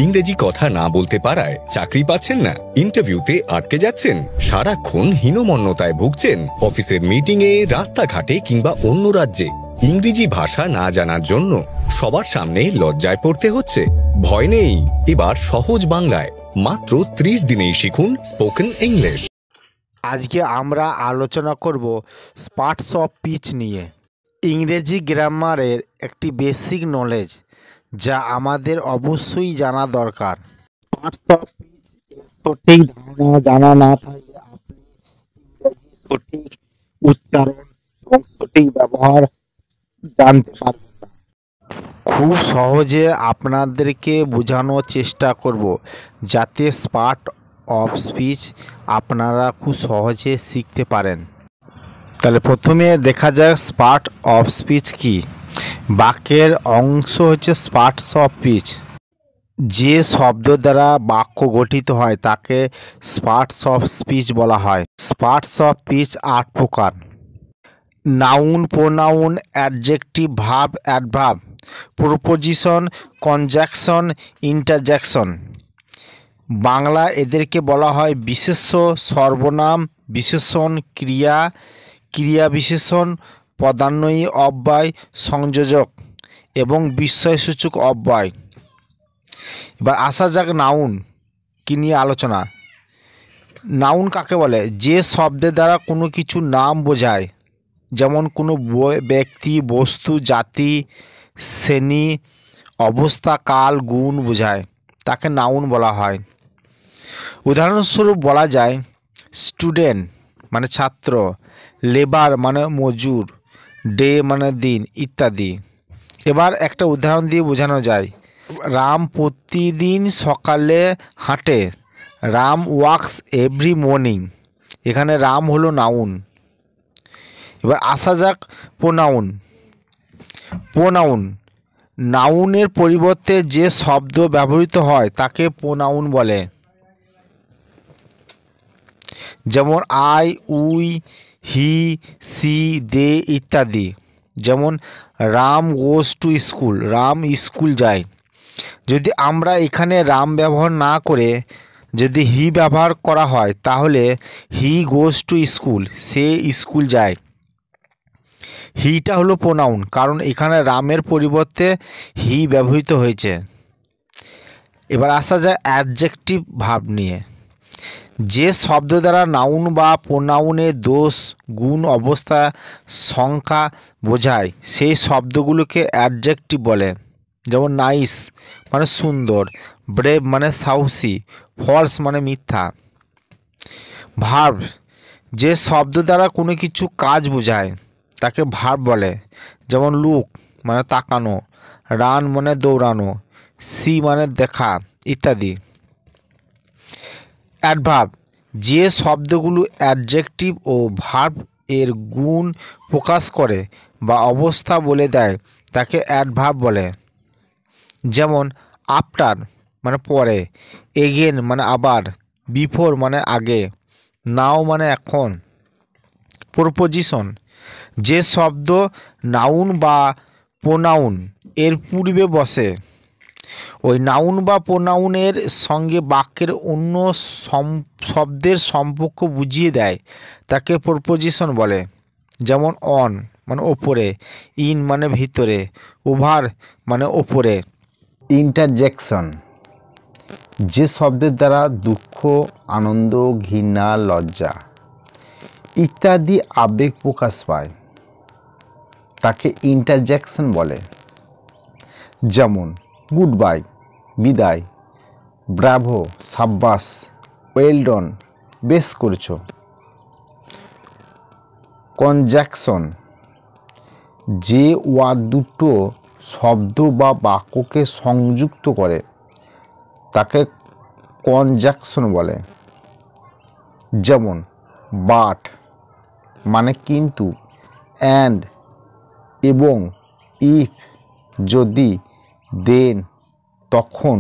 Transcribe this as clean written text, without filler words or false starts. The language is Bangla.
ইংরেজি কথা না বলতে পারায় চাকরি পাচ্ছেন না, ইন্টারভিউতে আটকে যাচ্ছেন, সারাক্ষণ হীনমন্যতায় ভুগছেন, অফিসের মিটিংয়ে, রাস্তাঘাটে কিংবা অন্য রাজ্যে ইংরেজি ভাষা না জানার জন্য সবার সামনে লজ্জায় পড়তে হচ্ছে। ভয় নেই, এবার সহজ বাংলায় মাত্র 30 দিনেই শিখুন স্পোকেন ইংলিশ। আজকে আমরা আলোচনা করব পার্টস অফ স্পিচ নিয়ে। ইংরেজি গ্রামারের একটি বেসিক নলেজ যা আমাদের অবশ্যই জানা দরকার। পার্টস অফ স্পিচ সঠিক ধারণা জানা না থাকলে আপনি সঠিক উচ্চারণ এবং সঠিক ব্যবহার জানতে পারবেন না। খুব সহজে আপনাদেরকে বোঝানোর চেষ্টা করব যাতে পার্ট অফ স্পিচ আপনারা খুব সহজে শিখতে পারেন। তাহলে প্রথমে দেখা যাক পার্ট অফ স্পিচ কি। বাক্যের অংশ হচ্ছে পার্টস অফ স্পিচ। যে শব্দ দ্বারা বাক্য গঠিত হয় তাকে পার্টস অফ স্পিচ বলা হয়। পার্টস অফ স্পিচ 8 প্রকার: noun, pronoun, adjective, verb, adverb, proposition, conjunction, interjection. Bangla এদেরকে বলা হয় বিশেষ্য, সর্বনাম, বিশেষণ, ক্রিয়া, ক্রিয়া বিশেষণ, পদান্বয়ী, অব্যয়, সংযোজক এবং বিস্ময়সূচক অব্যয়। এবার আসা যাক নাউন কি নিয়ে আলোচনা। নাউন কাকে বলে? যে শব্দের দ্বারা কোনো কিছু নাম বোঝায়, যেমন কোনো ব্যক্তি, বস্তু, জাতি, শ্রেণী, অবস্থা, কাল, গুণ বোঝায়, তাকে নাউন বলা হয়। উদাহরণস্বরূপ বলা যায় স্টুডেন্ট মানে ছাত্র, লেবার মানে মজুর, ডে মানে দিন ইত্যাদি। এবার একটা উদাহরণ দিয়ে বোঝানো যায়। রাম প্রতিদিন সকালে হাঁটে। Ram walks every morning. এখানে রাম হলো নাউন। এবার আসা যাক প্রোনাউন। প্রোনাউন নাউনের পরিবর্তে যে শব্দ ব্যবহৃত হয় তাকে প্রোনাউন বলে, যেমন আই, উই, হি, সি, দে ইত্যাদি। যেমন রাম গোজ টু স্কুল, রাম স্কুল যায়। যদি আমরা এখানে রাম ব্যবহার না করে যদি হি ব্যবহার করা হয় তাহলে হি গোজ টু স্কুল, সে স্কুল যায়। হিটা হলো প্রোনাউন, কারণ এখানে রামের পরিবর্তে হি ব্যবহৃত হয়েছে। এবার আসা যায় অ্যাডজেক্টিভ ভার্ব নিয়ে। যে শব্দ দ্বারা নাউন বা প্রোনাউনের দোষ, গুণ, অবস্থা, সংখ্যা বোঝায় সেই শব্দগুলোকে অ্যাডজেক্টিভ বলে। যেমন নাইস মানে সুন্দর, ব্রেভ মানে সাহসী, ফলস মানে মিথ্যা। ভার্ব যে শব্দ দ্বারা কোনো কিছু কাজ বোঝায় তাকে ভার্ব বলে। যেমন লুক মানে তাকানো, রান মানে দৌড়ানো, সি মানে দেখা ইত্যাদি। অ্যাডভার্ব যে শব্দগুলো অ্যাডজেক্টিভ ও ভার্ব এর গুণ প্রকাশ করে বা অবস্থা বলে দেয় তাকে অ্যাডভার্ব বলে। যেমন আফটার মানে পরে, এগেন মানে আবার, বিফোর মানে আগে, নাও মানে এখন। প্রপোজিশন যে শব্দ নাউন বা প্রোনাউন এর পূর্বে বসে, ওই নাউন বা প্রোনাউনের সঙ্গে বাক্যের অন্য শব্দের সম্পর্ক বুঝিয়ে দেয় তাকে প্রপোজিশন বলে। যেমন অন মানে ওপরে, ইন মানে ভিতরে, ওভার মানে ওপরে। ইন্টারজেকশন যে শব্দের দ্বারা দুঃখ, আনন্দ, ঘৃণা, লজ্জা ইত্যাদি আবেগ প্রকাশ পায় তাকে ইন্টারজেকশন বলে। যেমন গুড বাই বিদায়, ব্রাভো সাব্বাস, ওয়েল ডন বেশ করেছো। কনজাংশন যে ওয়ার্ড দুটো শব্দ বা বাক্যকে সংযুক্ত করে তাকে কনজাংশন বলে। যেমন বাট মানে কিন্তু, অ্যান্ড এবং, ইফ যদি, দেন তখন